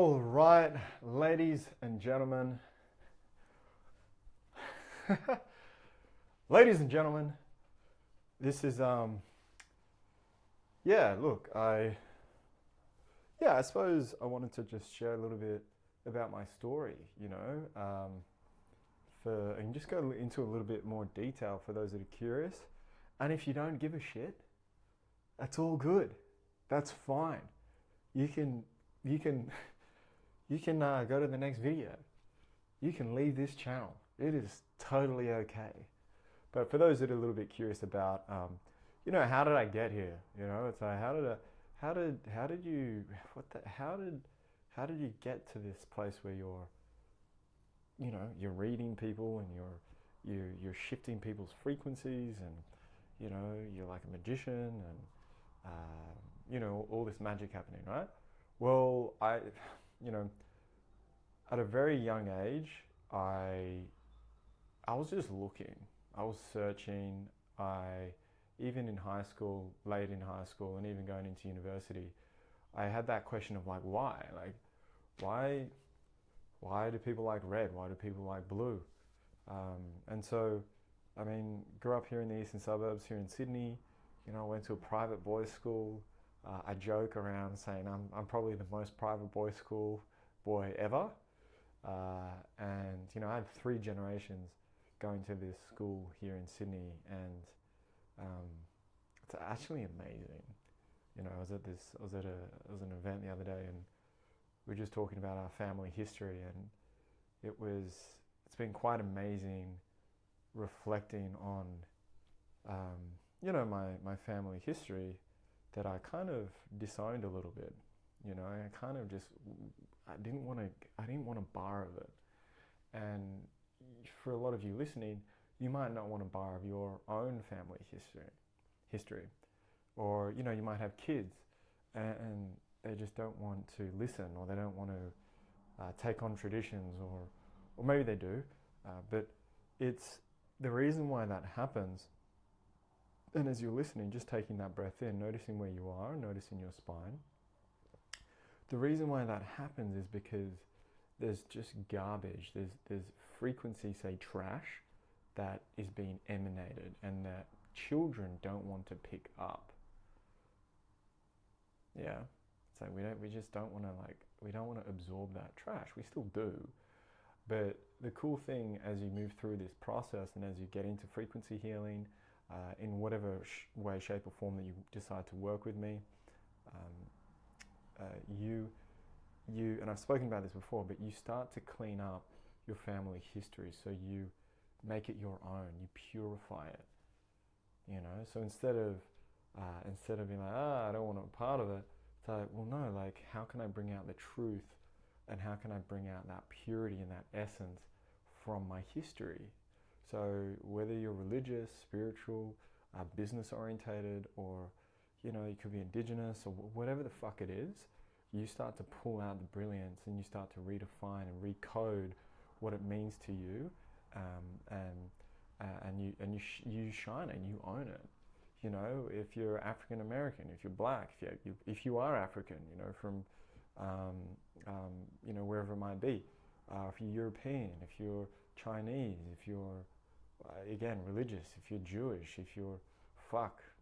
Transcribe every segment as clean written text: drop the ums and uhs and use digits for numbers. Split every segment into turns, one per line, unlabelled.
All right, ladies and gentlemen. Ladies and gentlemen, this is yeah, look, I suppose I wanted to just share a little bit about my story, for and just go into a little bit more detail for those that are curious. And if you don't give a shit, that's all good. That's fine. You can you can you can go to the next video. You can leave this channel. It is totally okay. But for those that are a little bit curious about, how did I get here? It's like how did you, how did you get to this place where you're reading people and you're shifting people's frequencies and, you're like a magician and, all this magic happening, right? Well, at a very young age, I was just looking. I was searching. Even in high school, late in high school, and even going into university, I had that question of like, why? Like, why do people like red? Why do people like blue? And so, grew up here in the eastern suburbs, here in Sydney. Went to a private boys' school. I joke around saying I'm probably the most private boys' school boy ever. And I had three generations going to this school here in Sydney, and it's actually amazing. I was at an event the other day, and we were just talking about our family history, and it's been quite amazing reflecting on my family history that I kind of disowned a little bit. I kind of just I didn't want to borrow it. And for a lot of you listening, you might not want to borrow your own family history, or you might have kids, and they just don't want to listen, or they don't want to take on traditions, or maybe they do, but it's the reason why that happens. And as you're listening, just taking that breath in, noticing where you are, noticing your spine. The reason why that happens is because there's just garbage. There's frequency, say trash, that is being emanated and that children don't want to pick up. Yeah. So we just don't want to we don't want to absorb that trash. We still do. But the cool thing as you move through this process and as you get into frequency healing, in whatever way, shape or form that you decide to work with me, you, and I've spoken about this before, but you start to clean up your family history. So you make it your own, you purify it, So instead of being like, I don't want a part of it, it's like, well, no, like, how can I bring out the truth, and how can I bring out that purity and that essence from my history? So whether you're religious, spiritual, business orientated, or you could be indigenous, or whatever the fuck it is, you start to pull out the brilliance and you start to redefine and recode what it means to you, and you shine it and you own it. If you're African American, if you're black, if you are African, from wherever it might be, if you're European, if you're Chinese, if you're again religious, if you're Jewish, if you're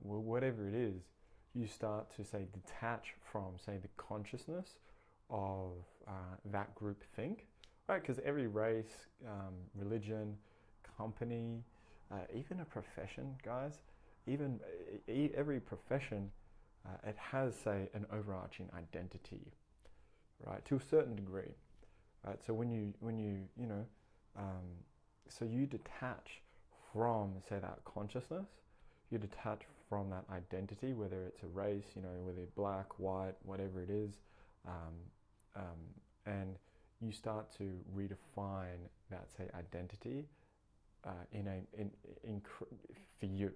whatever it is, you start to say detach from say the consciousness of that group think, right? Because every race, religion, company, even a profession, guys, even every profession, it has say an overarching identity, right? To a certain degree, right? So when you so you detach from say that consciousness, you detach from that identity, whether it's a race, whether it's black, white, whatever it is, and you start to redefine that say identity for you.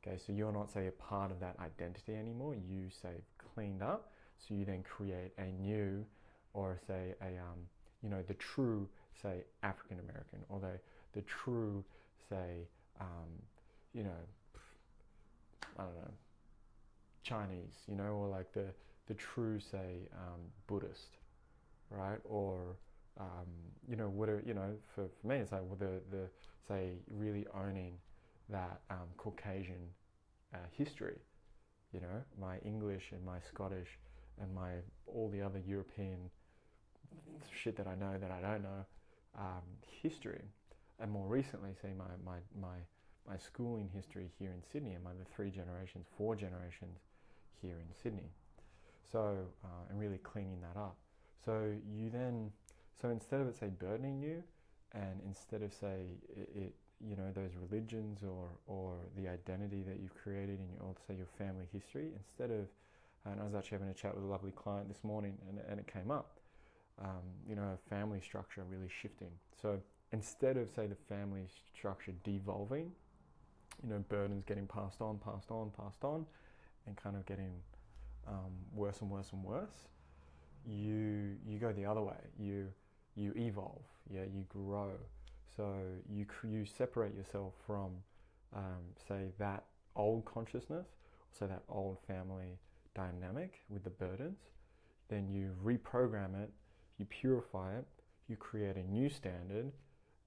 Okay, so you're not say a part of that identity anymore. You say cleaned up, so you then create a new, or say a the true say African American, or the true say I don't know, Chinese, or like the true say Buddhist, right? Or whatever, for me, it's like, well, the say really owning that Caucasian history, my English and my Scottish and my all the other European shit that I know that I don't know, history, and more recently, say my schooling history here in Sydney, and my the 4 generations here in Sydney. So and really cleaning that up. So instead of it say burdening you, and instead of say it those religions or the identity that you've created in your, say, your family history, instead of, and I was actually having a chat with a lovely client this morning, and it came up, family structure really shifting. So instead of, say, the family structure devolving, burdens getting passed on, and kind of getting worse and worse and worse, you go the other way. You evolve. Yeah, you grow. So you separate yourself from, say, that old consciousness, so that old family dynamic with the burdens. Then you reprogram it, you purify it, you create a new standard,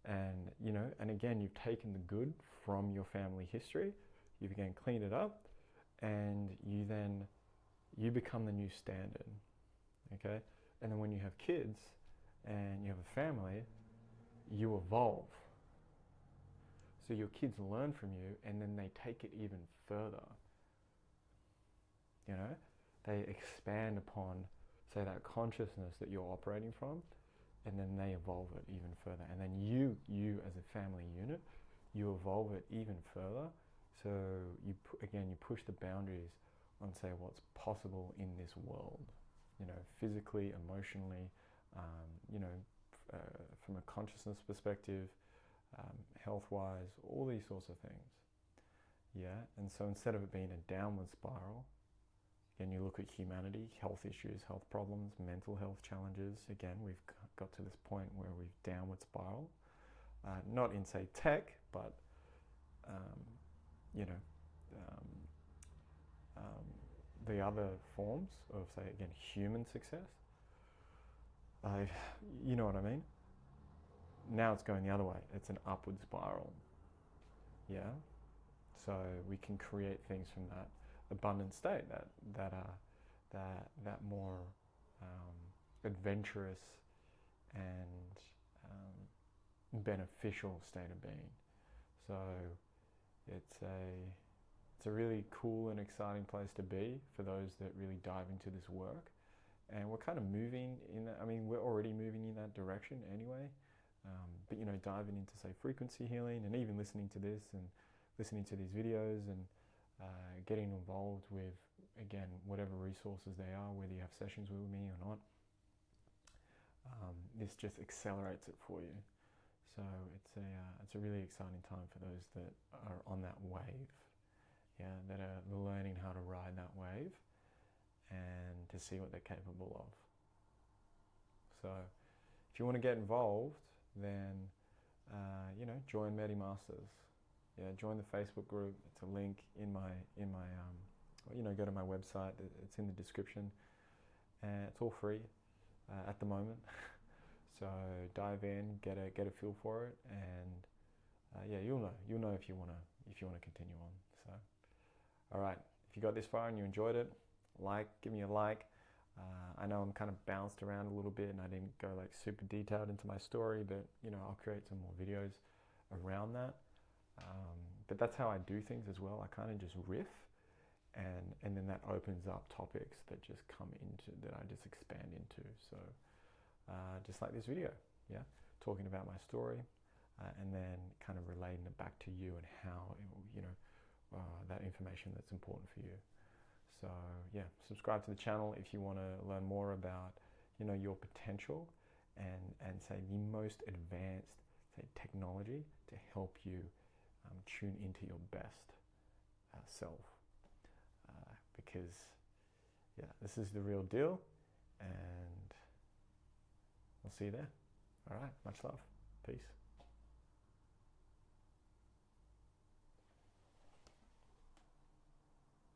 and and again, you've taken the good from your family history, you've again cleaned it up, and you become the new standard. Okay, and then when you have kids and you have a family, you evolve. So your kids learn from you, and then they take it even further. They expand upon, say, that consciousness that you're operating from, and then they evolve it even further. And then you as a family unit, you evolve it even further. So you push the boundaries on, say, what's possible in this world. Physically, emotionally, from a consciousness perspective, health-wise, all these sorts of things. Yeah, and so instead of it being a downward spiral, again, you look at humanity, health issues, health problems, mental health challenges. Again, we've got to this point where we've downward spiral. Not in, say, tech, but the other forms of, say, again, human success. You know what I mean? Now it's going the other way. It's an upward spiral. Yeah. So we can create things from that abundant state, that more adventurous and beneficial state of being. So it's a really cool and exciting place to be for those that really dive into this work. And we're kind of moving in that, we're already moving in that direction anyway. But diving into, say, frequency healing, and even listening to this and listening to these videos, and getting involved with, again, whatever resources they are, whether you have sessions with me or not, this just accelerates it for you. So it's a really exciting time for those that are on that wave, that are learning how to ride that wave and to see what they're capable of. So if you want to get involved, then join Medi Masters. Join the Facebook group. It's a link in my go to my website. It's in the description, and it's all free at the moment. So dive in, get a feel for it, and you'll know if you wanna continue on. So, all right, if you got this far and you enjoyed it, give me a like. I know I'm kind of bounced around a little bit, and I didn't go like super detailed into my story, but I'll create some more videos around that. But that's how I do things as well. I kind of just riff, and then that opens up topics that just come into, that I just expand into. So just like this video, talking about my story, and then kind of relating it back to you and how that information that's important for you. So subscribe to the channel if you want to learn more about your potential, and say the most advanced, say, technology to help you tune into your best self, because this is the real deal, and I'll see you there. All right, much love, peace.